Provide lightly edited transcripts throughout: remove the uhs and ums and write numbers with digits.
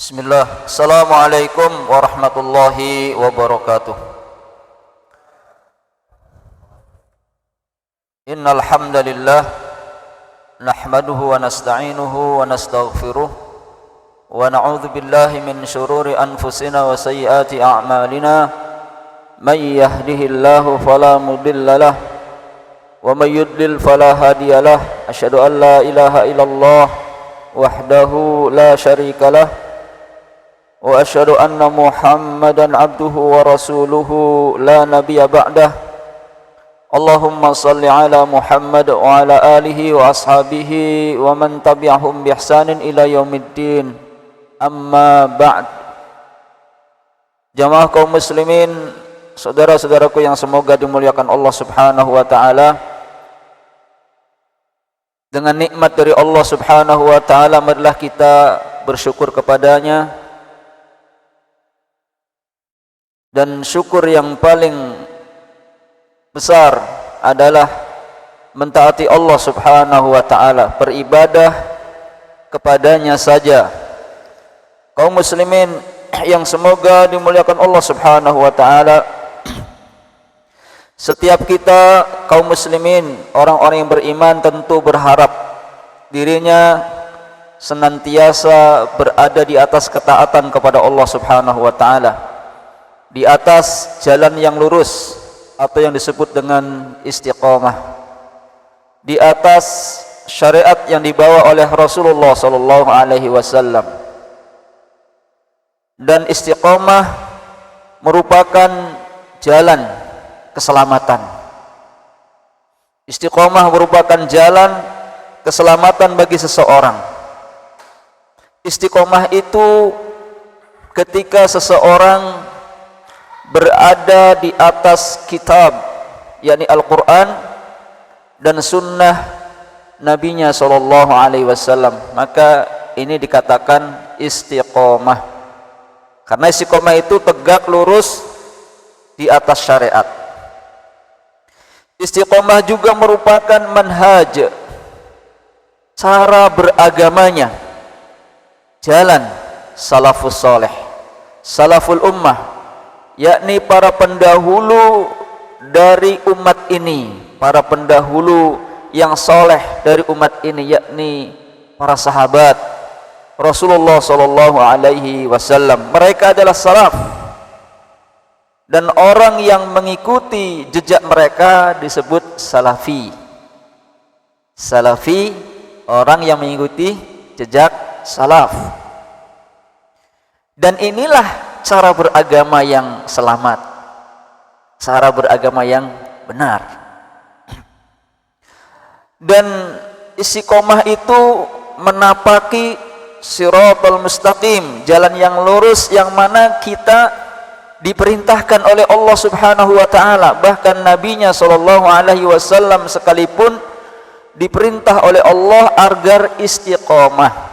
Bismillah. Assalamualaikum warahmatullahi wabarakatuh. Innal hamdalillah nahmaduhu wa nasta'inuhu wa nastaghfiruh wa na'udzu billahi min shururi anfusina wa sayyiati a'malina. May yahdihillahu fala mudilla lahu wa may yudlil fala hadiyalah. Asyhadu an la ilaha illallah wahdahu la syarika lah wa asyhadu anna Muhammadan abduhu wa rasuluhu la nabiyya ba'dah. Allahumma salli ala Muhammad wa ala alihi wa ashabihi wa man tabi'ahum bi ihsanin ila yaumiddin. Amma ba'd. Jamaah kaum muslimin, saudara-saudaraku yang semoga dimuliakan Allah Subhanahu wa taala. Dengan nikmat dari Allah Subhanahu wa taala marilah kita bersyukur kepadanya. Dan syukur yang paling besar adalah mentaati Allah Subhanahu wa taala, beribadah kepadanya saja. Kaum muslimin yang semoga dimuliakan Allah Subhanahu wa taala, setiap kita kaum muslimin, orang-orang yang beriman tentu berharap dirinya senantiasa berada di atas ketaatan kepada Allah Subhanahu wa taala, di atas jalan yang lurus atau yang disebut dengan istiqamah, di atas syariat yang dibawa oleh Rasulullah sallallahu alaihi wasallam. Dan istiqamah merupakan jalan keselamatan. Istiqamah merupakan jalan keselamatan bagi seseorang. Istiqamah itu ketika seseorang berada di atas kitab, yakni Al-Quran dan sunnah Nabinya sallallahu alaihi wasallam, maka ini dikatakan istiqamah. Karena istiqamah itu tegak lurus di atas syariat. Istiqamah juga merupakan manhaj, cara beragamanya, jalan salafus saleh, salaful ummah, yakni para pendahulu dari umat ini, para pendahulu yang soleh dari umat ini, yakni para sahabat Rasulullah sallallahu alaihi wasallam. Mereka adalah salaf, dan orang yang mengikuti jejak mereka disebut salafi. Salafi, orang yang mengikuti jejak salaf. Dan inilah cara beragama yang selamat, cara beragama yang benar. Dan istiqomah itu menapaki siratal mustaqim, jalan yang lurus, yang mana kita diperintahkan oleh Allah Subhanahu wa taala. Bahkan nabinya sallallahu alaihi wasallam sekalipun diperintah oleh Allah agar istiqomah.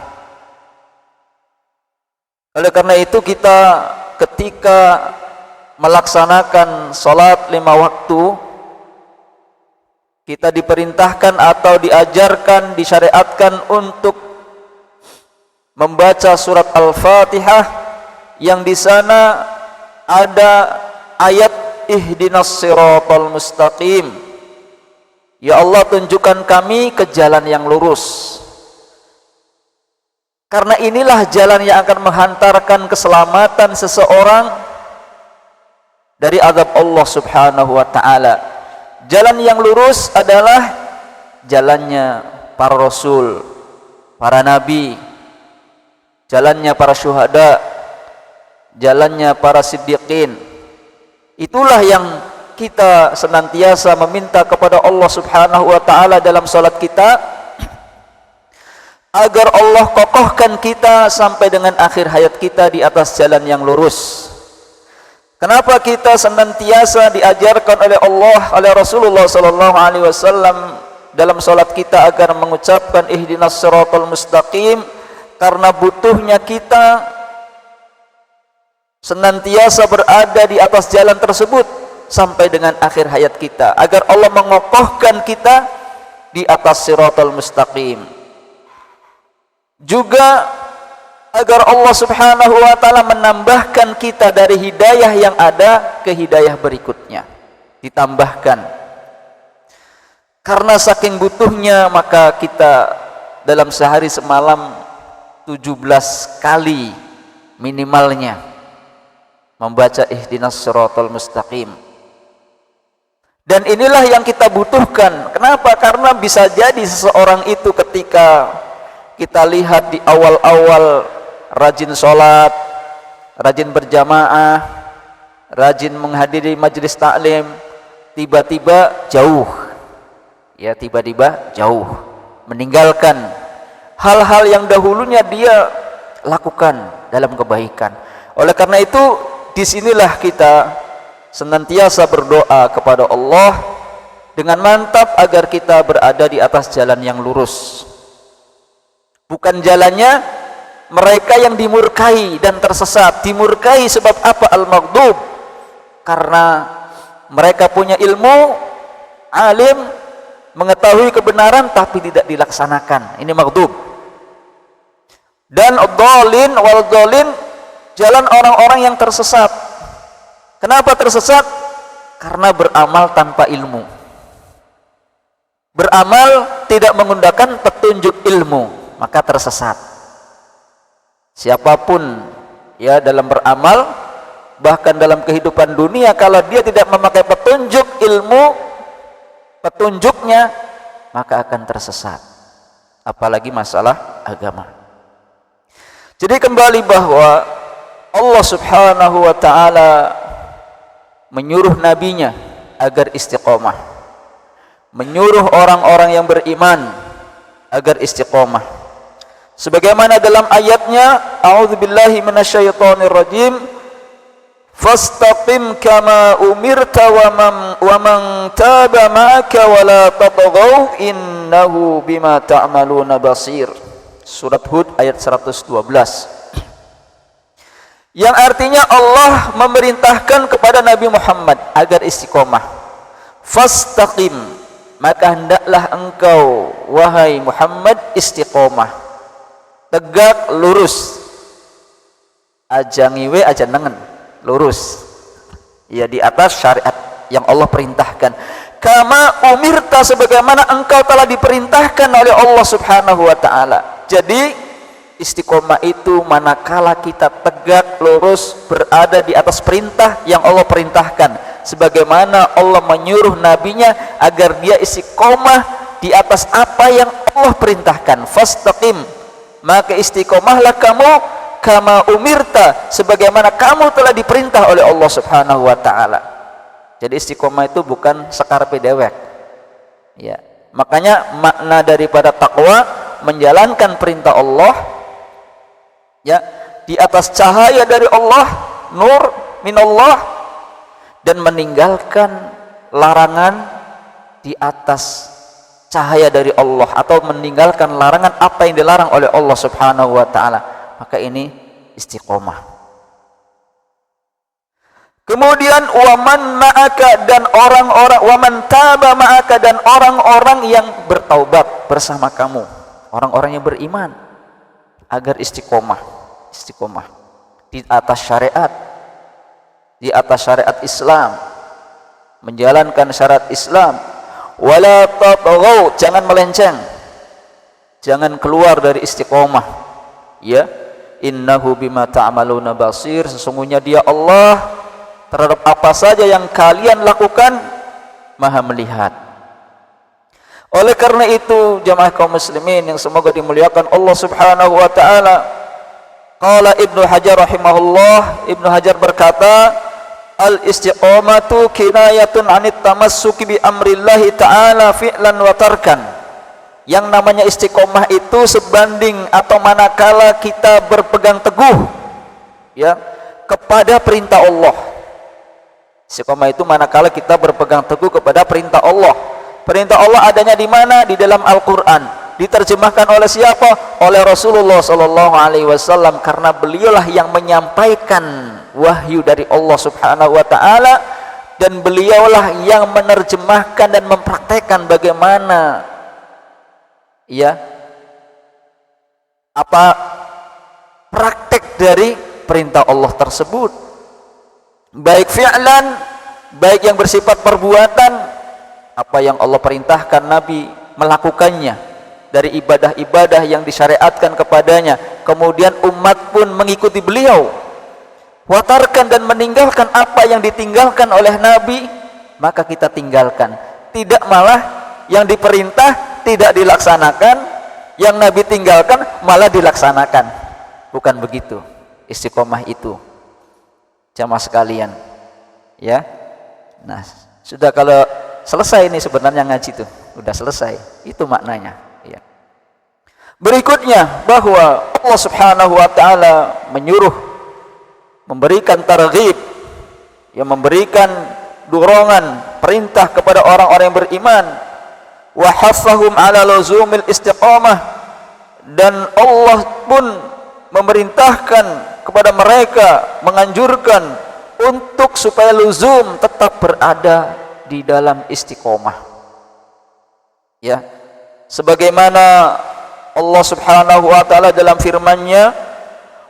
Oleh karena itu kita ketika melaksanakan salat 5 waktu, kita diperintahkan atau diajarkan, disyariatkan untuk membaca surat Al-Fatihah, yang di sana ada ayat ihdinas siratal mustaqim. Ya Allah, tunjukkan kami ke jalan yang lurus. Karena inilah jalan yang akan menghantarkan keselamatan seseorang dari azab Allah Subhanahu wa taala. Jalan yang lurus adalah jalannya para rasul, para nabi, jalannya para syuhada, jalannya para siddiqin. Itulah yang kita senantiasa meminta kepada Allah Subhanahu wa taala dalam salat kita, agar Allah kokohkan kita sampai dengan akhir hayat kita di atas jalan yang lurus. Kenapa kita senantiasa diajarkan oleh Allah, oleh Rasulullah sallallahu alaihi wasallam dalam salat kita agar mengucapkan ihdinas siratal mustaqim? Karena butuhnya kita senantiasa berada di atas jalan tersebut sampai dengan akhir hayat kita, agar Allah mengokohkan kita di atas siratal mustaqim. Juga agar Allah Subhanahu wa taala menambahkan kita dari hidayah yang ada ke hidayah berikutnya, ditambahkan. Karena saking butuhnya, maka kita dalam sehari semalam 17 kali minimalnya membaca ihdinas siratal mustaqim. Dan inilah yang kita butuhkan. Kenapa? Karena bisa jadi seseorang itu ketika kita lihat di awal-awal rajin sholat, rajin berjamaah, rajin menghadiri majelis taklim, tiba-tiba jauh, ya tiba-tiba jauh, meninggalkan hal-hal yang dahulunya dia lakukan dalam kebaikan. Oleh karena itu, disinilah kita senantiasa berdoa kepada Allah dengan mantap agar kita berada di atas jalan yang lurus, bukan jalannya mereka yang dimurkai dan tersesat. Dimurkai sebab apa? Al-maghdub, karena mereka punya ilmu, alim, mengetahui kebenaran tapi tidak dilaksanakan. Ini maghdub. Dan ad-dhalin wal dhalin, jalan orang-orang yang tersesat. Kenapa tersesat? Karena beramal tanpa ilmu. Beramal tidak menggunakan petunjuk ilmu, maka tersesat. Siapapun ya dalam beramal, bahkan dalam kehidupan dunia, kalau dia tidak memakai petunjuk ilmu, petunjuknya, maka akan tersesat. Apalagi masalah agama. Jadi kembali bahwa Allah Subhanahu wa taala menyuruh nabinya agar istiqomah, menyuruh orang-orang yang beriman agar istiqomah. Sebagaimana dalam ayatnya, a'udzubillahi minasyaitonir rajim, fastaqim kama umirta wa man taba ma'aka wa la tatghaw innahu bima ta'maluna basir. Surat Hud ayat 112. Yang artinya Allah memerintahkan kepada Nabi Muhammad agar istiqomah. Fastaqim, maka hendaklah engkau wahai Muhammad istiqomah, tegak lurus, aja ngiwe aja nengen, lurus ya di atas syariat yang Allah perintahkan. Kama umirta, sebagaimana engkau telah diperintahkan oleh Allah Subhanahu wa taala. Jadi istiqomah itu manakala kita tegak lurus berada di atas perintah yang Allah perintahkan, sebagaimana Allah menyuruh nabinya agar dia istiqomah di atas apa yang Allah perintahkan. Fastaqim, maka istiqomahlah kamu kama umirta, sebagaimana kamu telah diperintah oleh Allah Subhanahu wa taala. Jadi istiqomah itu bukan sekarpe dewek. Ya, makanya makna daripada takwa menjalankan perintah Allah ya di atas cahaya dari Allah, nur minallah, dan meninggalkan larangan di atas cahaya dari Allah, atau meninggalkan larangan apa yang dilarang oleh Allah Subhanahu wa taala. Maka ini istiqomah. Kemudian waman ma'aka, dan orang-orang, waman taba ma'aka, dan orang-orang yang bertaubat bersama kamu, orang-orang yang beriman, agar istiqomah di atas syariat, di atas syariat Islam, menjalankan syariat Islam. Wala tatghaw, jangan melenceng, jangan keluar dari istiqomah. Ya, innahu bima ta'maluna basir, sesungguhnya dia Allah terhadap apa saja yang kalian lakukan maha melihat. Oleh karena itu, jamaah kaum muslimin yang semoga dimuliakan Allah Subhanahu wa taala, qala Ibnu Hajar rahimahullah, Ibnu Hajar berkata, al istiqomatu kinayatun anit tamassuki bi amrillahi ta'ala fi'lan wa tarkan. Yang namanya istiqomah itu sebanding atau manakala kita berpegang teguh ya kepada perintah Allah. Istiqomah itu manakala kita berpegang teguh kepada perintah Allah. Perintah Allah adanya di mana? Di dalam Al-Qur'an. Diterjemahkan oleh siapa? Oleh Rasulullah sallallahu alaihi wasallam, karena beliaulah yang menyampaikan wahyu dari Allah Subhanahu wa taala, dan beliaulah yang menerjemahkan dan mempraktekkan bagaimana ya apa praktek dari perintah Allah tersebut, baik fi'lan, baik yang bersifat perbuatan. Apa yang Allah perintahkan Nabi melakukannya dari ibadah-ibadah yang disyariatkan kepadanya, kemudian umat pun mengikuti beliau. Watarkan dan meninggalkan apa yang ditinggalkan oleh Nabi, maka kita tinggalkan. Tidak malah yang diperintah tidak dilaksanakan, yang Nabi tinggalkan malah dilaksanakan. Bukan begitu istiqomah itu, jamaah sekalian, ya. Nah, sudah kalau selesai ini sebenarnya ngaji tuh, udah selesai. Itu maknanya, ya. Berikutnya bahwa Allah Subhanahu wa taala menyuruh, memberikan targhib, yang memberikan dorongan, perintah kepada orang-orang yang beriman, wa haffahum ala luzumil istiqamah, dan Allah pun memerintahkan kepada mereka, menganjurkan untuk supaya luzum, tetap berada di dalam istiqomah, ya. Sebagaimana Allah Subhanahu wa taala dalam firman-Nya,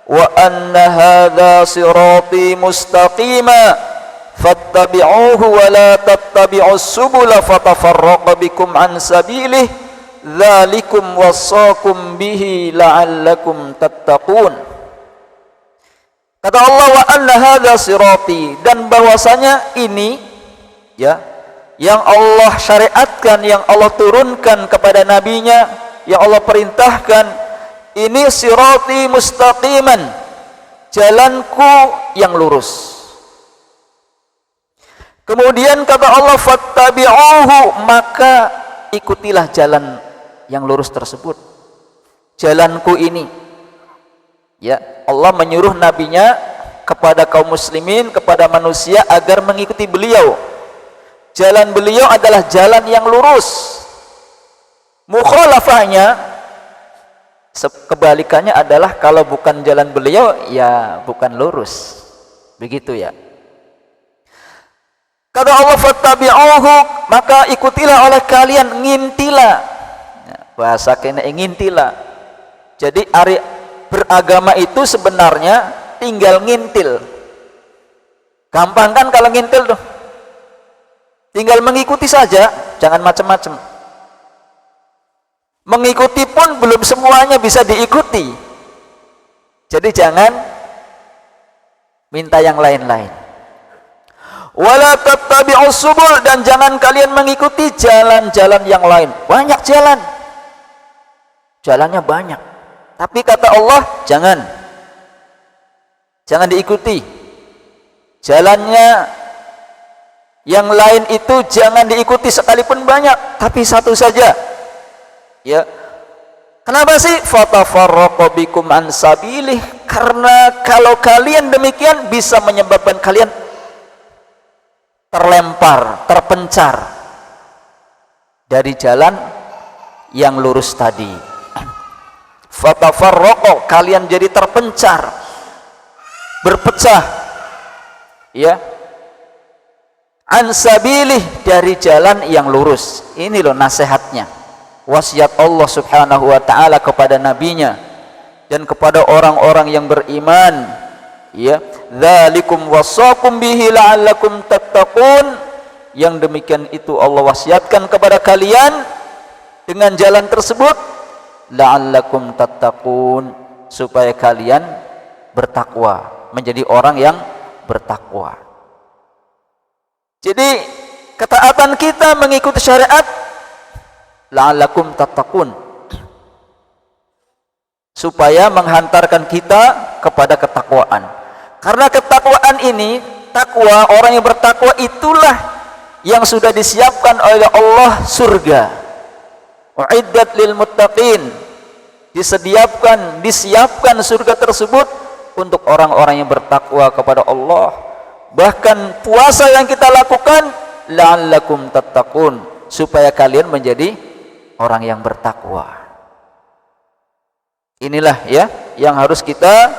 wa anna hadza sirati mustaqima fattabi'uhu wa la tattabi'us subula fatafarraqa bikum an sabilihi dzalikum wassaakum bihi la'allakum tattaqun. Kata Allah, wa anna hadza sirati, dan bahwasanya ini, ya, yang Allah syariatkan, yang Allah turunkan kepada nabinya, yang Allah perintahkan, ini sirati mustaqiman, jalanku yang lurus. Kemudian kata Allah, fattabi'uhu, maka ikutilah jalan yang lurus tersebut, jalanku ini, ya. Allah menyuruh nabinya kepada kaum muslimin, kepada manusia agar mengikuti beliau. Jalan beliau adalah jalan yang lurus. Mukhalafahnya, kebalikannya adalah kalau bukan jalan beliau, ya bukan lurus. Begitu, ya. Kata Allah, fattabi'uhu, maka ikutilah oleh kalian, ngintilah. Bahasa kena ngintilah. Jadi beragama itu sebenarnya tinggal ngintil. Gampang kan kalau ngintil tuh? Tinggal mengikuti saja, jangan macam-macam. Mengikuti pun belum semuanya bisa diikuti. Jadi jangan minta yang lain-lain. Wala tattabi'us subul, dan jangan kalian mengikuti jalan-jalan yang lain. Banyak jalan, jalannya banyak, tapi kata Allah jangan diikuti jalannya yang lain itu, jangan diikuti sekalipun banyak, tapi satu saja, ya. Kenapa sih? Fatafarraqa bikum an sabilih, karena kalau kalian demikian bisa menyebabkan kalian terlempar, terpencar dari jalan yang lurus tadi. Fatafarraqa, kalian jadi terpencar, berpecah, ya, an sabilih, dari jalan yang lurus. Ini loh nasihatnya, wasiat Allah Subhanahu wa taala kepada nabinya dan kepada orang-orang yang beriman, ya. Dzalikum wassaakum bihi la'allakum tattaqun, yang demikian itu Allah wasiatkan kepada kalian dengan jalan tersebut, la'allakum tattaqun, supaya kalian bertakwa, menjadi orang yang bertakwa. Jadi ketaatan kita mengikuti syariat, la'allakum tattaqun, supaya menghantarkan kita kepada ketakwaan. Karena ketakwaan ini, takwa, orang yang bertakwa itulah yang sudah disiapkan oleh Allah surga. Uiddat lil muttaqin, disiapkan surga tersebut untuk orang-orang yang bertakwa kepada Allah. Bahkan puasa yang kita lakukan, la'allakum tattaqun, supaya kalian menjadi orang yang bertakwa. Inilah, ya, yang harus kita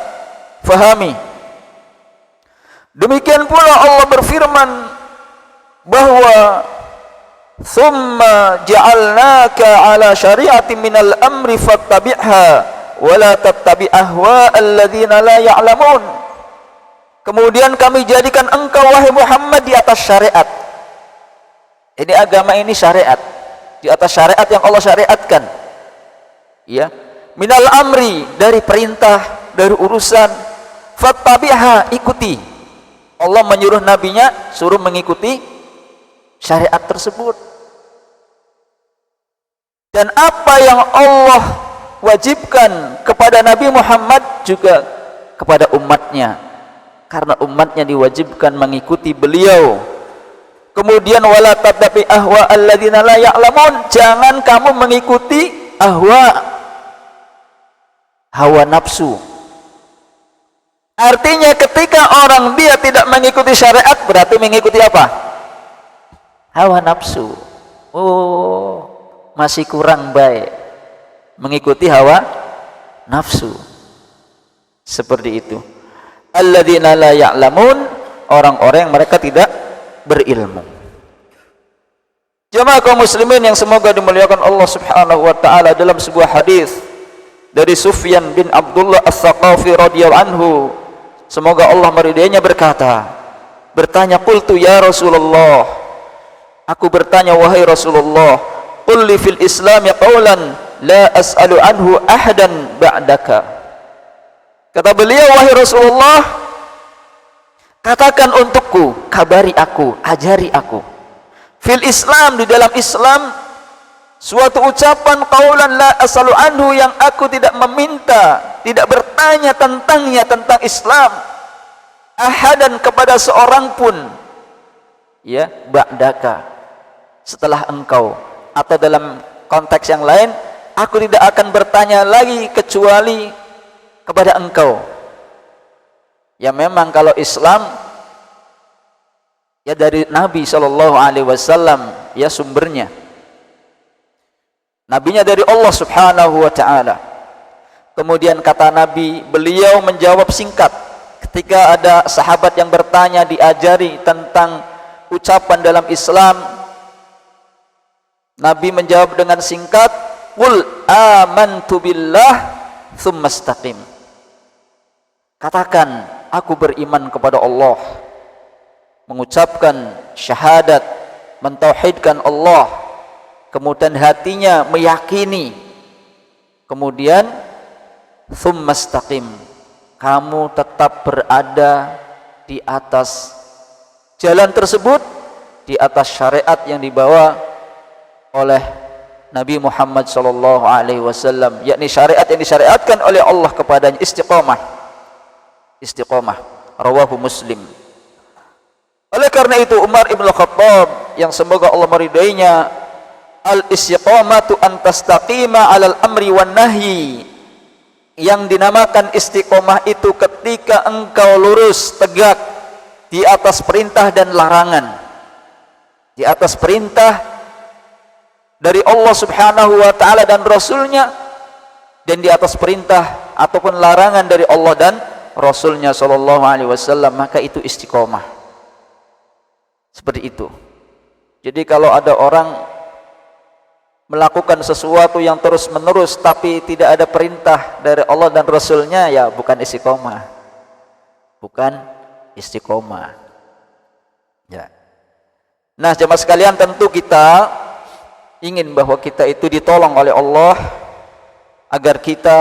fahami. Demikian pula Allah berfirman bahwa thumma ja'alnaka ala syari'atin minal amri fattabi'ha wa la tattabi ahwa alladzina la ya'lamun. Kemudian kami jadikan engkau wahai Muhammad di atas syariat. Ini agama ini syariat, di atas syariat yang Allah syariatkan. Ya, minal amri, dari perintah, dari urusan. Fattabi'ha, ikuti. Allah menyuruh nabinya suruh mengikuti syariat tersebut. Dan apa yang Allah wajibkan kepada Nabi Muhammad juga kepada umatnya, karena umatnya diwajibkan mengikuti beliau. Kemudian wala tattabi ahwa alladzina la ya'lamun, jangan kamu mengikuti hawa nafsu. Artinya ketika orang dia tidak mengikuti syariat, berarti mengikuti apa? Hawa nafsu. Oh, masih kurang baik, mengikuti hawa nafsu. Seperti itu. Alladzina la ya'lamun, orang-orang yang mereka tidak berilmu. Jemaah kaum muslimin yang semoga dimuliakan Allah Subhanahu wa taala, dalam sebuah hadis dari Sufyan bin Abdullah As-Saqafi radhiyallahu anhu, semoga Allah meridainya, bertanya, qultu ya Rasulullah, aku bertanya wahai Rasulullah, qul li fil Islam ya qawlan la as'alu anhu ahadan ba'daka. Kata beliau, wahai Rasulullah, katakan untukku, kabari aku, ajari aku, fil Islam, di dalam Islam, suatu ucapan qaulan la as'alu anhu, yang aku tidak meminta, tidak bertanya tentangnya, tentang Islam, ahadan, kepada seorang pun, ya, ba'daka, setelah engkau. Atau dalam konteks yang lain, aku tidak akan bertanya lagi kecuali kepada engkau. Ya memang kalau Islam ya dari Nabi Shallallahu Alaihi Wasallam, ya sumbernya. Nabinya dari Allah Subhanahu Wa Taala. Kemudian kata Nabi, beliau menjawab singkat. Ketika ada sahabat yang bertanya, diajari tentang ucapan dalam Islam, Nabi menjawab dengan singkat, qul amantu billah tsumma istaqim. Katakan, aku beriman kepada Allah, mengucapkan syahadat, mentauhidkan Allah, kemudian hatinya meyakini, kemudian tsumma istaqim, kamu tetap berada di atas jalan tersebut, di atas syariat yang dibawa oleh Nabi Muhammad sallallahu alaihi wasallam, yakni syariat yang disyariatkan oleh Allah kepadanya, istiqamah. Rawahu Muslim. Oleh karena itu Umar ibn Khattab, yang semoga Allah meridainya, al-istiqamatu an tastaqima 'alal amri wan nahyi, yang dinamakan istiqamah itu ketika engkau lurus tegak di atas perintah dan larangan, di atas perintah dari Allah Subhanahu wa taala dan Rasulnya, dan di atas perintah ataupun larangan dari Allah dan Rasulnya sallallahu alaihi wasallam, maka itu istiqomah. Seperti itu. Jadi kalau ada orang melakukan sesuatu yang terus menerus tapi tidak ada perintah dari Allah dan Rasulnya, ya bukan istiqomah, bukan istiqomah, ya. Nah jemaah sekalian, tentu kita ingin bahwa kita itu ditolong oleh Allah agar kita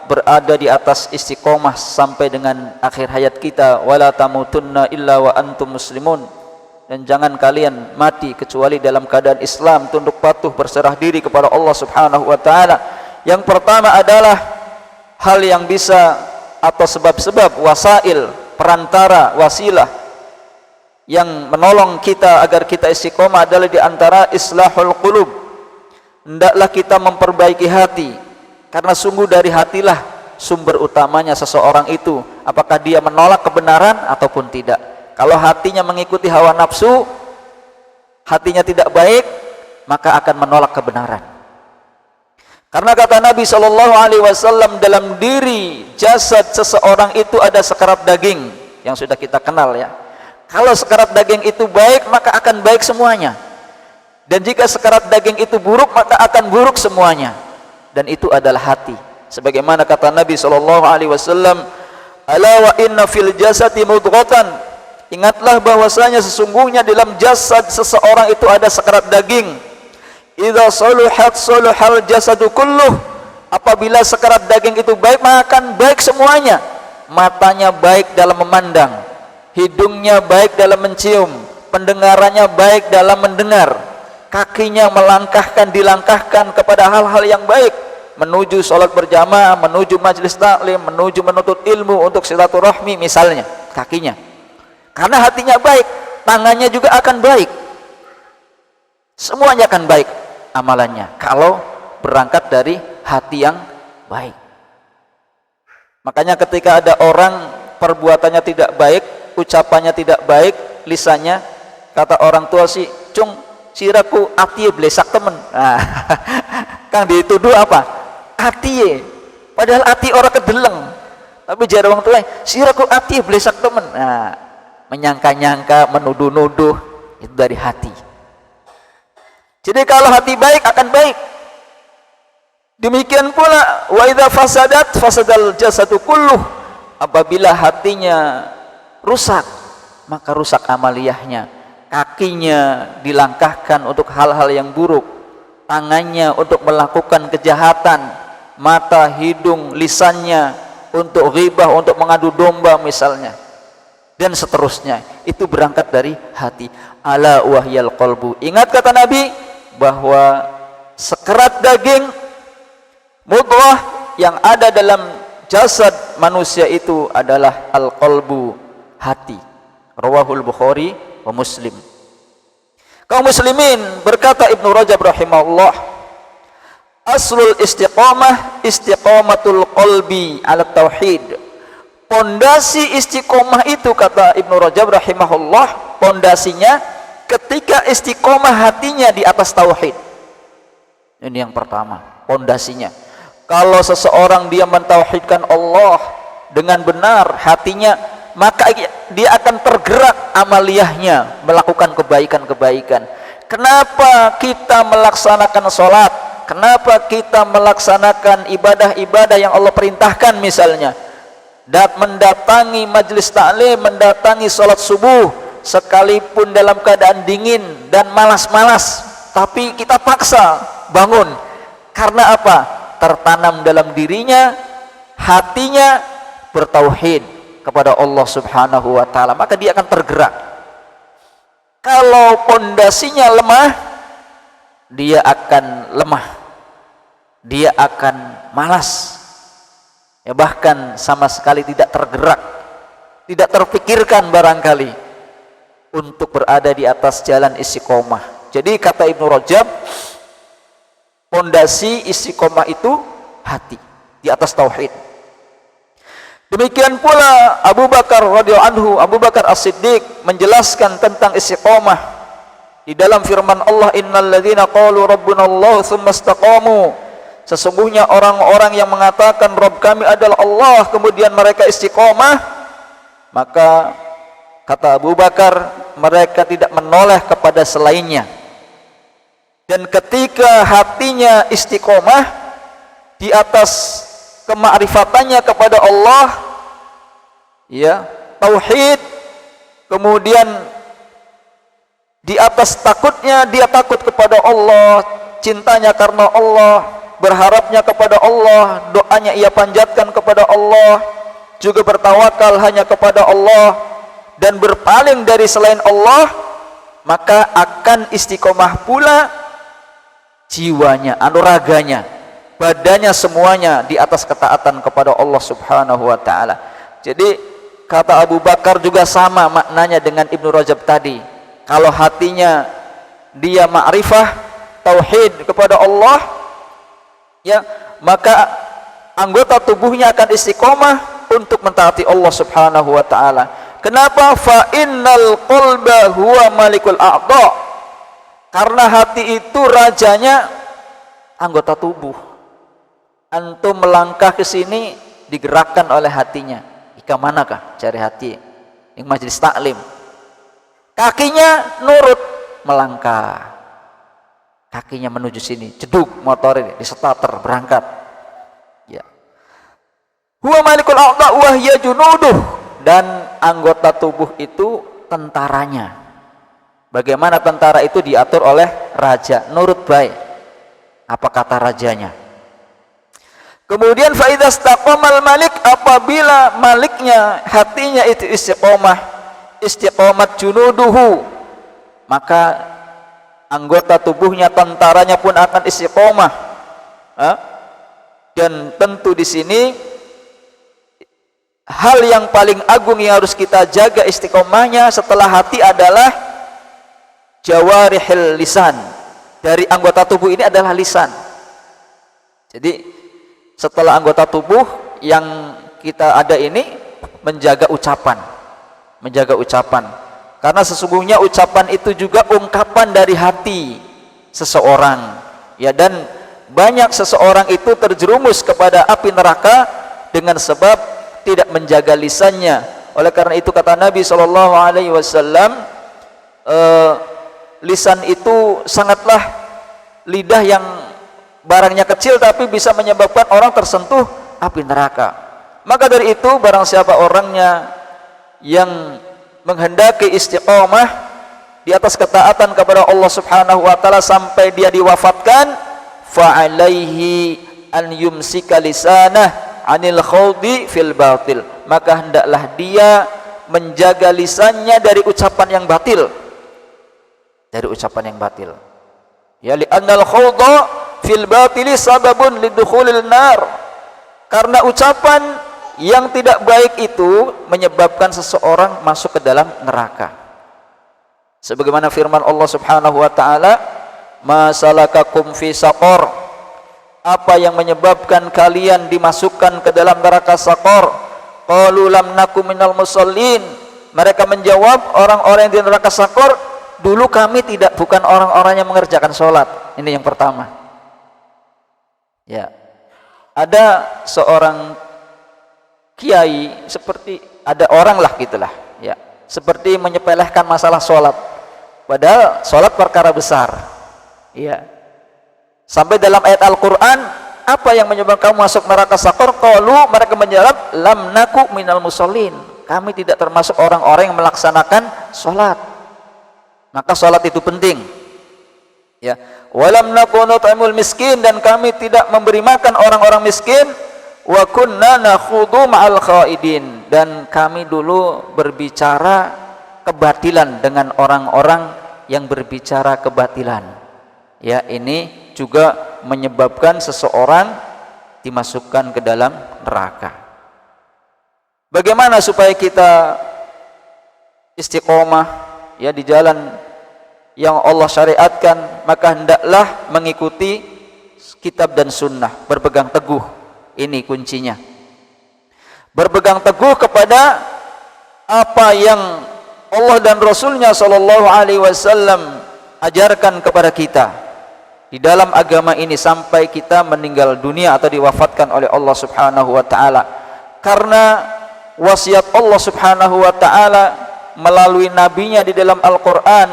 berada di atas istiqomah sampai dengan akhir hayat kita. Wala tamutunna illa wa antum muslimun, dan jangan kalian mati kecuali dalam keadaan Islam, tunduk patuh, berserah diri kepada Allah Subhanahu wa taala. Yang pertama adalah hal yang bisa atau sebab-sebab, wasail, perantara, wasilah yang menolong kita agar kita istiqomah adalah di antara islahul qulub. Hendaklah kita memperbaiki hati, karena sungguh dari hatilah sumber utamanya seseorang itu, apakah dia menolak kebenaran ataupun tidak. Kalau hatinya mengikuti hawa nafsu, hatinya tidak baik, maka akan menolak kebenaran. Karena kata Nabi Shallallahu Alaihi Wasallam, dalam diri jasad seseorang itu ada sekerat daging yang sudah kita kenal, ya. Kalau sekerat daging itu baik, maka akan baik semuanya. Dan jika sekerat daging itu buruk, maka akan buruk semuanya. Dan itu adalah hati. Sebagaimana kata Nabi sallallahu alaihi wasallam, "Ala wa inna fil jasadi mudghatan." Ingatlah bahwasanya sesungguhnya dalam jasad seseorang itu ada sekerat daging. Idza saluhat saluhal jasadu kulluh. Apabila sekerat daging itu baik, maka akan baik semuanya. Matanya baik dalam memandang, hidungnya baik dalam mencium, pendengarannya baik dalam mendengar, kakinya dilangkahkan kepada hal-hal yang baik, menuju sholat berjamaah, menuju majelis taklim, menuju menuntut ilmu untuk silaturahmi misalnya, kakinya. Karena hatinya baik, tangannya juga akan baik. Semuanya akan baik amalannya kalau berangkat dari hati yang baik. Makanya ketika ada orang perbuatannya tidak baik, ucapannya tidak baik, lisannya, kata orang tua sih, "Cung, siraku atiye blesak temen." Nah, kang dituduh apa? Atiye. Padahal ati orang kedeleng. Tapi jar orang tua, "Siraku atiye blesak temen." Nah, menyangka-nyangka, menuduh-nuduh, itu dari hati. Jadi kalau hati baik akan baik. Demikian pula wa idza fasadat fasadal jasadu kulluh. Apabila hatinya rusak, maka rusak amaliyahnya. Kakinya dilangkahkan untuk hal-hal yang buruk, tangannya untuk melakukan kejahatan, mata, hidung, lisannya untuk ghibah, untuk mengadu domba misalnya, dan seterusnya. Itu berangkat dari hati. Ala wahyal qalbu. Ingat kata Nabi bahwa sekerat daging mudghah yang ada dalam jasad manusia itu adalah al-qalbu, hati. Rawahul Bukhari wa Muslim. Kaum muslimin, berkata Ibnu Rajab rahimahullah, aslul istiqamah istiqamatul qalbi ala tauhid. Pondasi istiqomah itu, kata Ibnu Rajab rahimahullah, pondasinya ketika istiqomah hatinya di atas tauhid. Ini yang pertama, pondasinya. Kalau seseorang dia mentauhidkan Allah dengan benar hatinya, maka dia akan tergerak amaliyahnya melakukan kebaikan-kebaikan. Kenapa kita melaksanakan sholat? Kenapa kita melaksanakan ibadah-ibadah yang Allah perintahkan misalnya? Mendatangi majelis ta'lim, mendatangi sholat subuh, sekalipun dalam keadaan dingin dan malas-malas, tapi kita paksa bangun. Karena apa? Tertanam dalam dirinya, hatinya bertauhid kepada Allah Subhanahu wa ta'ala, maka dia akan tergerak. Kalau pondasinya lemah, dia akan lemah, dia akan malas, ya, bahkan sama sekali tidak tergerak, tidak terpikirkan barangkali untuk berada di atas jalan istiqomah. Jadi kata Ibnu Rajab, pondasi istiqomah itu hati di atas tauhid. Demikian pula Abu Bakar radhiyallahu anhu, Abu Bakar As-Siddiq menjelaskan tentang istiqomah di dalam firman Allah, innal ladzina qalu rabbuna Allah tsumma istaqamu. Sesungguhnya orang-orang yang mengatakan Rabb kami adalah Allah, kemudian mereka istiqomah, maka kata Abu Bakar, mereka tidak menoleh kepada selainnya. Dan ketika hatinya istiqomah di atas kema'rifatannya kepada Allah, ya, tauhid, kemudian di atas takutnya, dia takut kepada Allah, cintanya karena Allah, berharapnya kepada Allah, doanya ia panjatkan kepada Allah, juga bertawakal hanya kepada Allah dan berpaling dari selain Allah, maka akan istiqomah pula jiwanya, anuraganya, badannya, semuanya di atas ketaatan kepada Allah Subhanahu wa ta'ala. Jadi kata Abu Bakar juga sama maknanya dengan Ibnu Rajab tadi. Kalau hatinya dia ma'rifah, tauhid kepada Allah, ya, maka anggota tubuhnya akan istiqomah untuk mentaati Allah Subhanahu wa ta'ala. Kenapa? Fa innal qalba huwa malikul a'dha. Karena hati itu rajanya anggota tubuh. Antum melangkah ke sini digerakkan oleh hatinya. Ika manakah cari hati? Yang majelis taklim. Kakinya nurut melangkah. Kakinya menuju sini, jeduk motor ini, di starter berangkat. Ya, Huwa malikul a'dha wa hiya junuduh, dan anggota tubuh itu tentaranya. Bagaimana tentara itu diatur oleh raja, nurut baik apa kata rajanya. Kemudian fa idza istaqamal malik, apabila maliknya hatinya itu istiqomah, istiqomat junuduhu, maka anggota tubuhnya tentaranya pun akan istiqomah. Dan tentu di sini hal yang paling agung yang harus kita jaga istiqomahnya setelah hati adalah jawarihil lisan. Dari anggota tubuh ini adalah lisan. Jadi setelah anggota tubuh yang kita ada ini, menjaga ucapan, karena sesungguhnya ucapan itu juga ungkapan dari hati seseorang, ya. Dan banyak seseorang itu terjerumus kepada api neraka dengan sebab tidak menjaga lisannya. Oleh karena itu kata Nabi SAW, lisan itu sangatlah, lidah yang barangnya kecil tapi bisa menyebabkan orang tersentuh api neraka. Maka dari itu barang siapa orangnya yang menghendaki istiqomah di atas ketaatan kepada Allah Subhanahu wa taala sampai dia diwafatkan, fa alaihi an yumsika lisanah anil khawdi fil batil, maka hendaklah dia menjaga lisannya dari ucapan yang batil, ya, li'annal khawda fil batili sababun lidukhulil nar, karena ucapan yang tidak baik itu menyebabkan seseorang masuk ke dalam neraka. Sebagaimana firman Allah Subhanahu wa taala, ma salakakum fi saqar, apa yang menyebabkan kalian dimasukkan ke dalam neraka saqar? Qalu lam nakum minal musallin, mereka menjawab, orang-orang yang di neraka saqar, dulu kami bukan orang-orang yang mengerjakan sholat. Ini yang pertama. Ya, ada seorang kiai, seperti ada orang lah gitulah, ya, seperti menyepelekan masalah sholat, padahal sholat perkara besar, ya. Sampai dalam ayat Al-Quran, apa yang menyebabkan kamu masuk neraka saqar? Qalu, mereka menjawab, lam naku minal musallin, kami tidak termasuk orang-orang yang melaksanakan sholat. Maka sholat itu penting, ya. Walam nakunu nut'imul miskin, dan kami tidak memberi makan orang-orang miskin. Wa kunna nakhudu ma'al khaidin, dan kami dulu berbicara kebatilan dengan orang-orang yang berbicara kebatilan. Ya, ini juga menyebabkan seseorang dimasukkan ke dalam neraka. Bagaimana supaya kita istiqomah, ya, di jalan yang Allah syariatkan? Maka hendaklah mengikuti kitab dan sunnah, berpegang teguh. Ini kuncinya, berpegang teguh kepada apa yang Allah dan Rasulnya Shallallahu Alaihi Wasallam ajarkan kepada kita di dalam agama ini sampai kita meninggal dunia atau diwafatkan oleh Allah Subhanahu Wa Taala. Karena wasiat Allah Subhanahu Wa Taala melalui nabinya di dalam Al-Quran,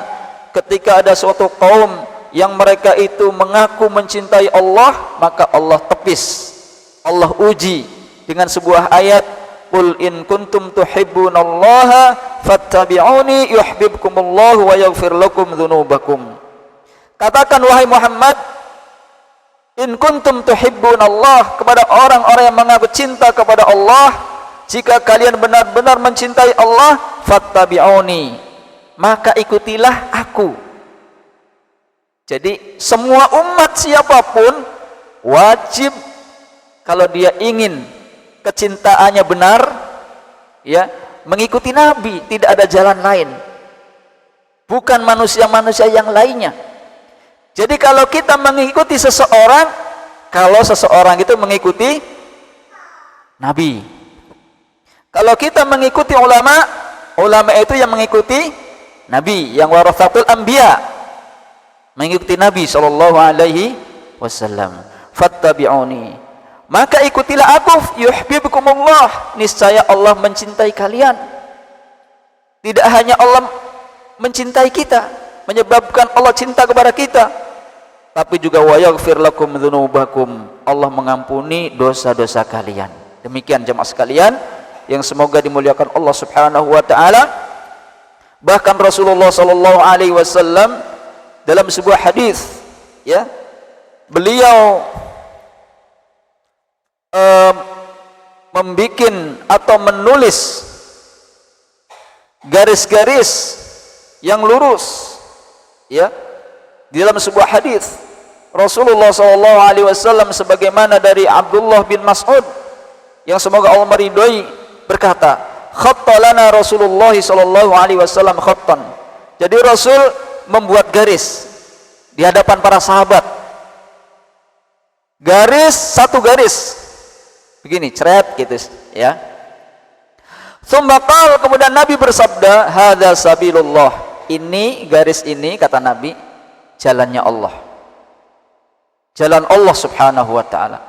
ketika ada suatu kaum yang mereka itu mengaku mencintai Allah, maka Allah tepis, Allah uji dengan sebuah ayat, qul in kuntum tuhibbunallaha fattabi'uni yuhibbukumullahu wa yaghfir lakum dzunubakum. Katakan wahai Muhammad, in kuntum tuhibbunallah, kepada orang-orang yang mengaku cinta kepada Allah, jika kalian benar-benar mencintai Allah, fattabi'uni, maka ikutilah aku. Jadi semua umat siapapun wajib, kalau dia ingin kecintaannya benar, ya, mengikuti Nabi, tidak ada jalan lain, bukan manusia-manusia yang lainnya. Jadi kalau kita mengikuti seseorang, kalau seseorang itu mengikuti Nabi, kalau kita mengikuti ulama, ulama itu yang mengikuti Nabi, yang warathatul anbiya, mengikuti Nabi Shallallahu Alaihi Wasallam. Fattabi'uni, maka ikutilah aku, yuhibbukumullah, niscaya Allah mencintai kalian. Tidak hanya Allah mencintai kita, menyebabkan Allah cinta kepada kita, tapi juga wa yaghfir lakum dzunubakum, Allah mengampuni dosa-dosa kalian. Demikian jemaah sekalian yang semoga dimuliakan Allah Subhanahu wa taala. Bahkan Rasulullah sallallahu alaihi wasallam dalam sebuah hadis, ya, beliau membikin atau menulis garis-garis yang lurus, ya, di dalam sebuah hadis Rasulullah sallallahu alaihi wasallam sebagaimana dari Abdullah bin Mas'ud yang semoga Allah meridhoi berkata, khatta lana Rasulullah sallallahu alaihi wasallam khattan. Jadi Rasul membuat garis di hadapan para sahabat. Garis, satu garis. Begini, ceret gitu, ya. Tsumma qala, kemudian Nabi bersabda, hadza sabilullah. Ini garis ini, kata Nabi, jalannya Allah. Jalan Allah Subhanahu wa taala.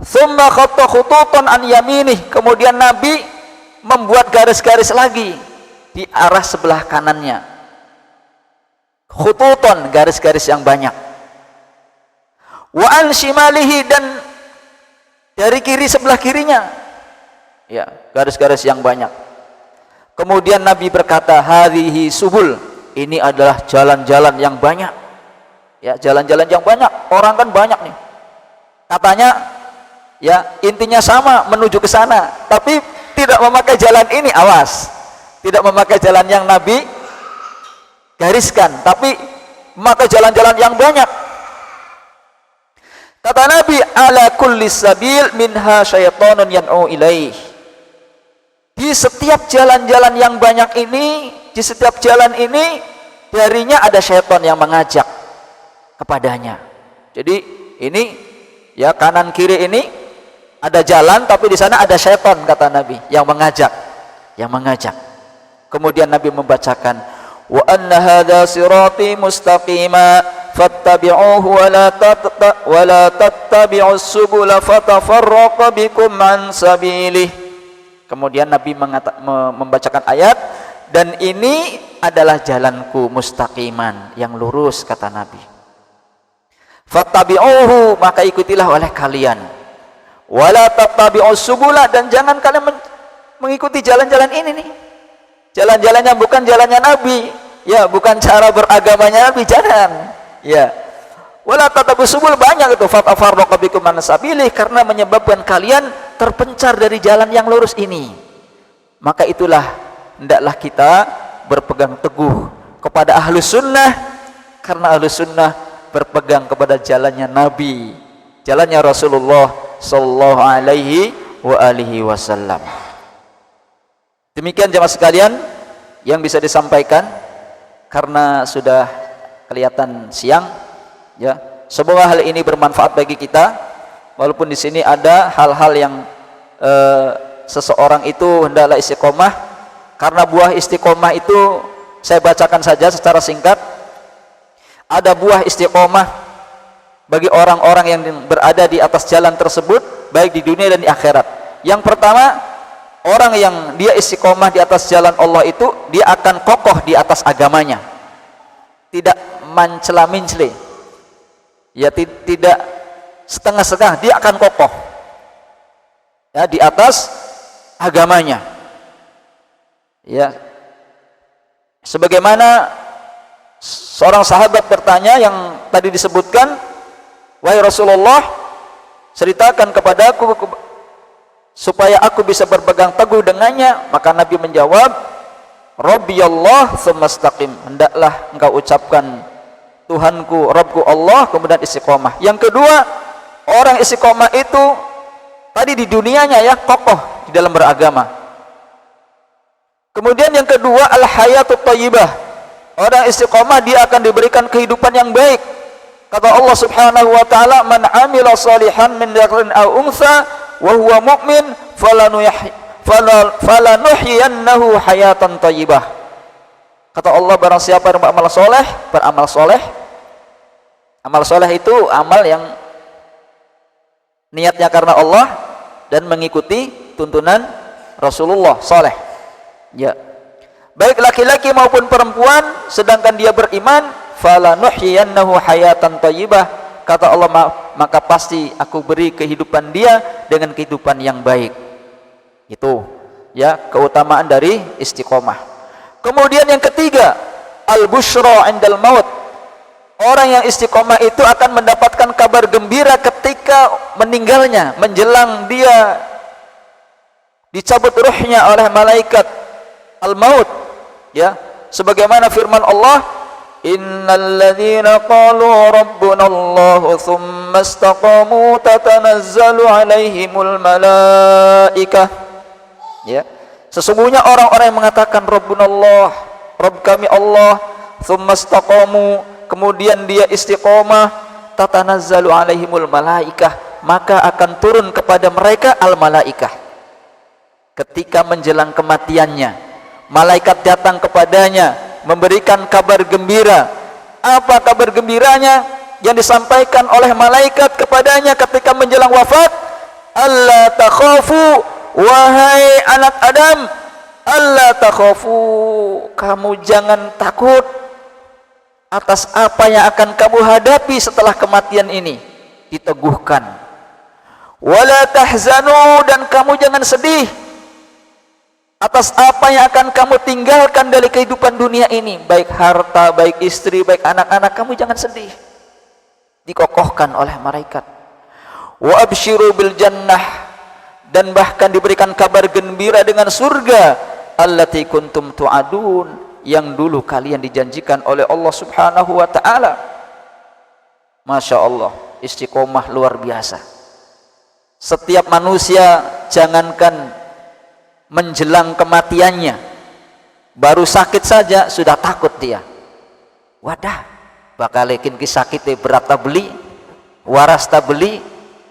Tsumma khatta khututan an yaminih. Kemudian Nabi membuat garis-garis lagi di arah sebelah kanannya. Khututan, garis-garis yang banyak. Wa an shimalihi, dan dari kiri sebelah kirinya. Ya, garis-garis yang banyak. Kemudian Nabi berkata, hadhihi subul. Ini adalah jalan-jalan yang banyak. Ya, jalan-jalan yang banyak. Orang kan banyak nih. Katanya, ya, intinya sama, menuju ke sana, tapi tidak memakai jalan ini, awas. Tidak memakai jalan yang Nabi gariskan, tapi memakai jalan-jalan yang banyak. Kata Nabi, ala kulli sabil minha syaitanun yan'u ilaih. Di setiap jalan-jalan yang banyak ini, di setiap jalan ini, darinya ada syaitan yang mengajak kepadanya. Jadi ini, ya, kanan kiri ini ada jalan, tapi di sana ada syaitan, kata Nabi, yang mengajak, Kemudian Nabi membacakan, wa anna hadza sirati mustaqima fattabi'uhu wa la tattabi'us subula fatafarraqa bikum an sabilih. Kemudian Nabi membacakan ayat, dan ini adalah jalanku mustaqiman, yang lurus, kata Nabi. Fattabi'uhu, maka ikutilah oleh kalian. Wala tattabi'us subula, dan jangan kalian mengikuti jalan-jalan ini nih. Jalan-jalannya bukan jalannya Nabi, ya, bukan cara beragamanya Nabi, jangan. Ya. Wala tattabi'us subul, banyak itu, fatafarraqa bikum an sabilih, karena menyebabkan kalian terpencar dari jalan yang lurus ini. Maka itulah hendaklah kita berpegang teguh kepada ahlus sunnah, karena ahlus sunnah berpegang kepada jalannya Nabi, jalannya Rasulullah sallallahu alaihi wa alihi wasallam. Demikian jemaah sekalian yang bisa disampaikan, karena sudah kelihatan siang, ya. Semoga hal ini bermanfaat bagi kita, walaupun di sini ada hal-hal yang seseorang itu hendaklah istiqomah, karena buah istiqomah itu saya bacakan saja secara singkat. Ada buah istiqomah bagi orang-orang yang berada di atas jalan tersebut, baik di dunia dan di akhirat. Yang pertama, orang yang dia istiqomah di atas jalan Allah itu, dia akan kokoh di atas agamanya, tidak mencela-mencela, ya, tidak setengah-setengah, dia akan kokoh, ya, di atas agamanya, ya. Sebagaimana seorang sahabat bertanya yang tadi disebutkan, wahai Rasulullah, ceritakan kepadaku supaya aku bisa berpegang teguh dengannya. Maka Nabi menjawab, Rabbiyallah tsumma istaqim, hendaklah engkau ucapkan Tuhanku, Rabbku Allah, kemudian istiqomah. Yang kedua, orang istiqomah itu tadi di dunianya, ya, kokoh di dalam beragama. Kemudian yang kedua, al-hayatut thayyibah. Orang istiqomah dia akan diberikan kehidupan yang baik. Kata Allah Subhanahu wa taala, man 'amila shalihan min dzakarin aw untha wa huwa mu'min falanuhyiyannahu hayatan thayyibah. Kata Allah, barang siapa yang beramal soleh, amal soleh itu amal yang niatnya karena Allah dan mengikuti tuntunan Rasulullah, soleh, ya, baik laki-laki maupun perempuan, sedangkan dia beriman, falanuhyiyannahu hayatan thayyibah, kata Allah, maka pasti aku beri kehidupan dia dengan kehidupan yang baik. Itu ya keutamaan dari istiqomah. Kemudian yang ketiga, al-busyra 'indal maut. Orang yang istiqomah itu akan mendapatkan kabar gembira ketika meninggalnya, menjelang dia dicabut ruhnya oleh malaikat al-maut, ya. Sebagaimana firman Allah, innal ladzina qalu rabbuna Allah tsumma istaqamu tatanazzalu 'alaihimul malaikah. Ya. Sesungguhnya orang-orang yang mengatakan rabbuna Allah, Rabb kami Allah, tsumma istaqamu, kemudian dia istiqomah, tatanazzalu 'alaihimul malaikah, maka akan turun kepada mereka al-malaikah. Ketika menjelang kematiannya, malaikat datang kepadanya memberikan kabar gembira. Apa kabar gembiranya yang disampaikan oleh malaikat kepadanya ketika menjelang wafat? Alla takhafu, wahai anak Adam, alla takhafu, kamu jangan takut atas apa yang akan kamu hadapi setelah kematian ini. Diteguhkan. Wala tahzanu, dan kamu jangan sedih atas apa yang akan kamu tinggalkan dari kehidupan dunia ini, baik harta, baik istri, baik anak-anak, kamu jangan sedih. Dikokohkan oleh malaikat. Wa absyiru bil jannah, dan bahkan diberikan kabar gembira dengan surga, allati kuntum tu'adun, yang dulu kalian dijanjikan oleh Allah Subhanahu wa taala. Masya Allah, istiqomah luar biasa. Setiap manusia, jangankan menjelang kematiannya, baru sakit saja sudah takut dia. Wadah, bakal lekin ki sakit berat ta beli, waras ta beli,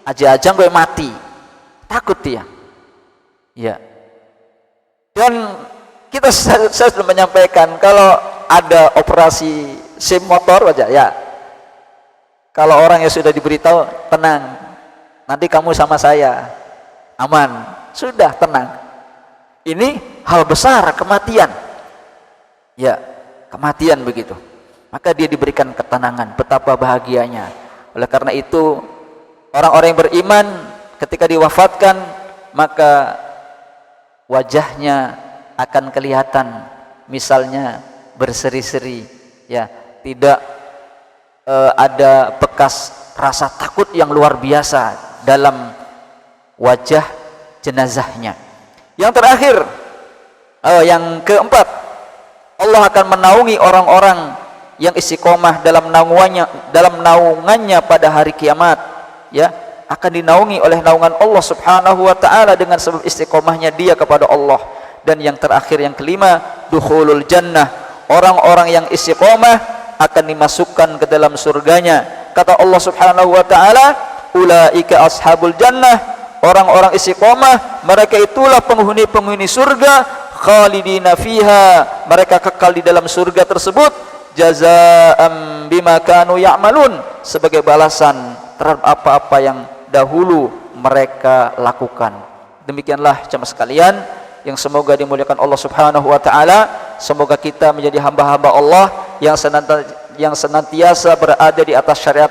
aja-aja gue mati. Takut dia. Ya. Dan kita saya sudah menyampaikan, kalau ada operasi SIM motor aja ya, kalau orang yang sudah diberitahu, tenang, nanti kamu sama saya aman, sudah tenang. Ini hal besar, kematian. Ya, kematian begitu. Maka dia diberikan ketenangan, betapa bahagianya. Oleh karena itu, orang-orang yang beriman ketika diwafatkan, maka wajahnya akan kelihatan, misalnya berseri-seri, ya, tidak ada bekas rasa takut yang luar biasa dalam wajah jenazahnya. Yang terakhir, yang keempat, Allah akan menaungi orang-orang yang istiqomah dalam naungannya pada hari kiamat, ya, akan dinaungi oleh naungan Allah Subhanahu wa taala dengan sebab istiqomahnya dia kepada Allah. Dan yang terakhir, yang kelima, dukhulul jannah, orang-orang yang istiqomah akan dimasukkan ke dalam surganya. Kata Allah Subhanahu wa taala, ulaika ashabul jannah, orang-orang istiqomah, mereka itulah penghuni-penghuni surga, khalidina fiha, mereka kekal di dalam surga tersebut, jazaa'an bima kanu ya'malun, sebagai balasan terhadap apa-apa yang dahulu mereka lakukan. Demikianlah jemaah sekalian yang semoga dimuliakan Allah Subhanahu wa taala. Semoga kita menjadi hamba-hamba Allah yang senantiasa berada di atas syariat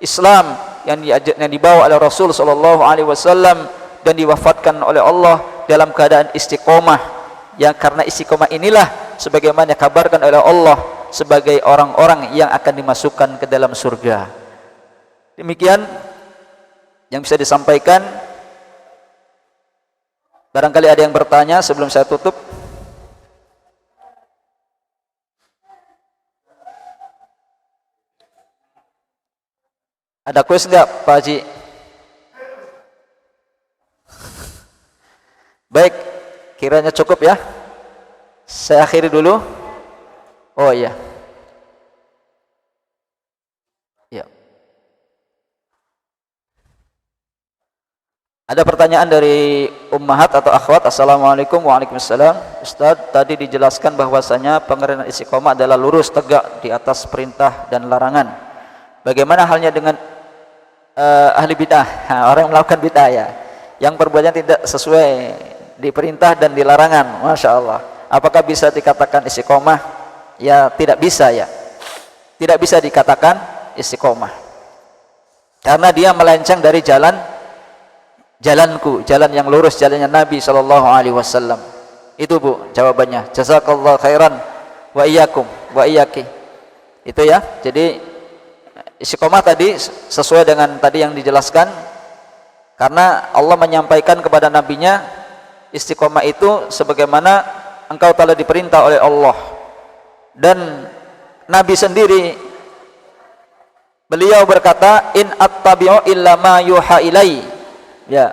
Islam yang dibawa oleh Rasul sallallahu alaihi wasallam dan diwafatkan oleh Allah dalam keadaan istiqomah. Yang karena istiqomah inilah sebagaimana dikabarkan oleh Allah sebagai orang-orang yang akan dimasukkan ke dalam surga. Demikian yang bisa disampaikan. Barangkali ada yang bertanya sebelum saya tutup. Ada kuis enggak Pak Haji? Baik, kiranya cukup ya. Saya akhiri dulu. Oh iya. Ya. Ada pertanyaan dari ummahat atau akhwat. Assalamualaikum. Waalaikumsalam. Ustaz, tadi dijelaskan bahwasanya pengertian istiqomah adalah lurus tegak di atas perintah dan larangan. Bagaimana halnya dengan ahli bid'ah, orang yang melakukan bid'ah ya, yang perbuatannya tidak sesuai di perintah dan di larangan? Masya Allah, apakah bisa dikatakan istiqomah? Ya tidak bisa ya, tidak bisa dikatakan istiqomah karena dia melenceng dari jalan jalanku, jalan yang lurus, jalannya Nabi sallallahu alaihi wasallam. Itu Bu jawabannya. Jazakallahu khairan wa iyyakum wa iyyaki. Itu ya. Jadi istiqomah tadi sesuai dengan tadi yang dijelaskan, karena Allah menyampaikan kepada nabinya istiqomah itu sebagaimana engkau telah diperintah oleh Allah. Dan Nabi sendiri beliau berkata, in attabi'u illa ma yuha ilai. Ya,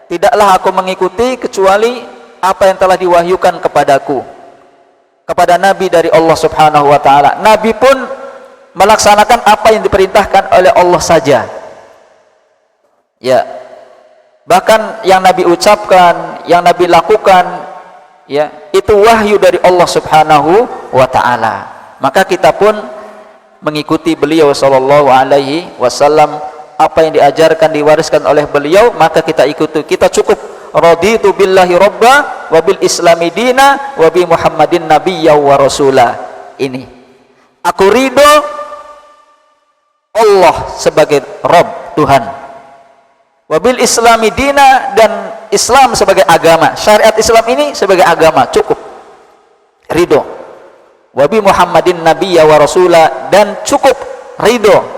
tidaklah aku mengikuti kecuali apa yang telah diwahyukan kepadaku, kepada Nabi dari Allah Subhanahu wa taala. Nabi pun melaksanakan apa yang diperintahkan oleh Allah saja. Ya. Bahkan yang Nabi ucapkan, yang Nabi lakukan, ya, itu wahyu dari Allah Subhanahu wa taala. Maka kita pun mengikuti beliau sallallahu alaihi wasallam, apa yang diajarkan, diwariskan oleh beliau, maka kita ikuti. Kita cukup raditu billahi robba wa bil islami dina wa bi muhammadin nabiyya wa rasula. Ini aku ridho Allah sebagai Rabb, Tuhan, wa bil islami dina, dan Islam sebagai agama, syariat Islam ini sebagai agama, cukup ridho. Wa bi muhammadin nabiyya wa rasula, dan cukup ridho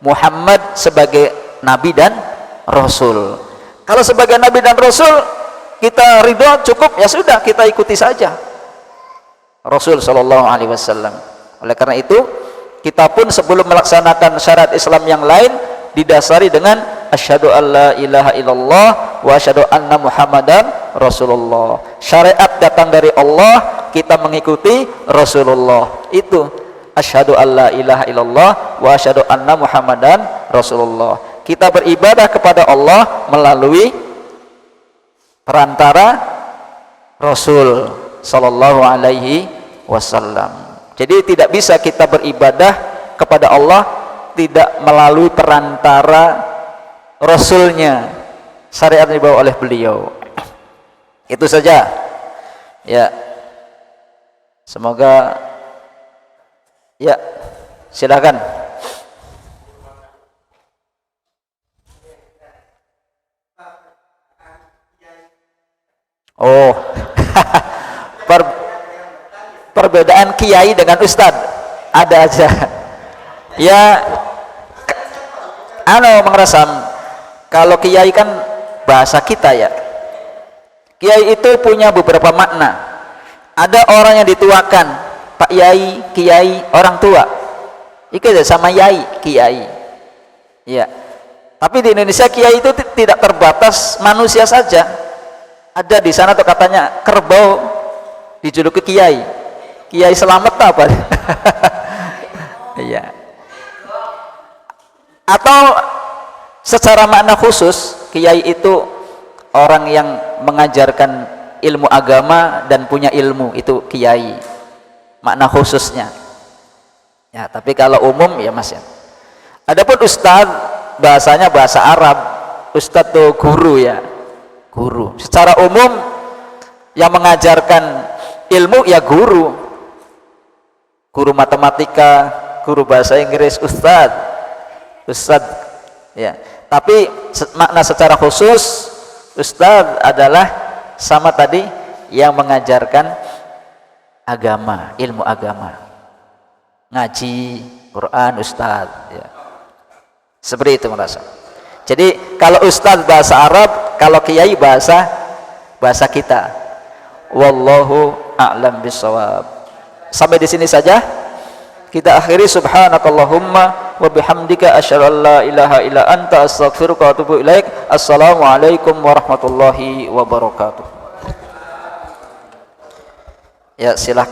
Muhammad sebagai nabi dan rasul. Kalau sebagai nabi dan rasul kita ridho cukup, ya sudah, kita ikuti saja Rasul sallallahu alaihi wasallam. Oleh karena itu kita pun sebelum melaksanakan syariat Islam yang lain didasari dengan asyhadu alla ilaha illallah wa asyhadu anna muhammadan rasulullah. Syariat datang dari Allah, kita mengikuti Rasulullah. Itu asyhadu alla ilaha illallah wa asyhadu anna muhammadan rasulullah. Kita beribadah kepada Allah melalui perantara Rasul sallallahu alaihi wasallam. Jadi tidak bisa kita beribadah kepada Allah tidak melalui perantara Rasulnya, syariat yang dibawa oleh beliau. Itu saja ya. Semoga ya, silakan. Oh. Perbedaan kiai dengan ustadz ada aja. Ya, Mang Rasam, kalau kiai kan bahasa kita ya. Kiai itu punya beberapa makna. Ada orang yang dituakan, Pak Yai, Kiai, orang tua. Itu sama Yai, Kiai. Ya. Tapi di Indonesia Kiai itu tidak terbatas manusia saja. Ada di sana tuh katanya kerbau dijuluki Kiai. Kiai selamat apa? Iya. Atau secara makna khusus, Kiai itu orang yang mengajarkan ilmu agama dan punya ilmu, itu Kiai. Makna khususnya. Ya, tapi kalau umum ya Mas ya. Adapun ustadz, bahasanya bahasa Arab. Ustadz itu guru ya. Guru. Secara umum yang mengajarkan ilmu ya guru. Guru matematika, guru bahasa Inggris, ustadz ya. Tapi makna secara khusus ustadz adalah sama tadi yang mengajarkan agama, ilmu agama, ngaji Quran, ustadz ya. Seperti itu merasa. Jadi kalau ustadz bahasa Arab, kalau kiai bahasa kita. Wallahu a'lam bishawab. Sampai di sini saja kita akhiri. Subhanakallahumma wa bihamdika asyhadu an la ilaha illa anta astaghfiruka wa atubu ilaik. Assalamualaikum warahmatullahi wabarakatuh. Ya, silahkan.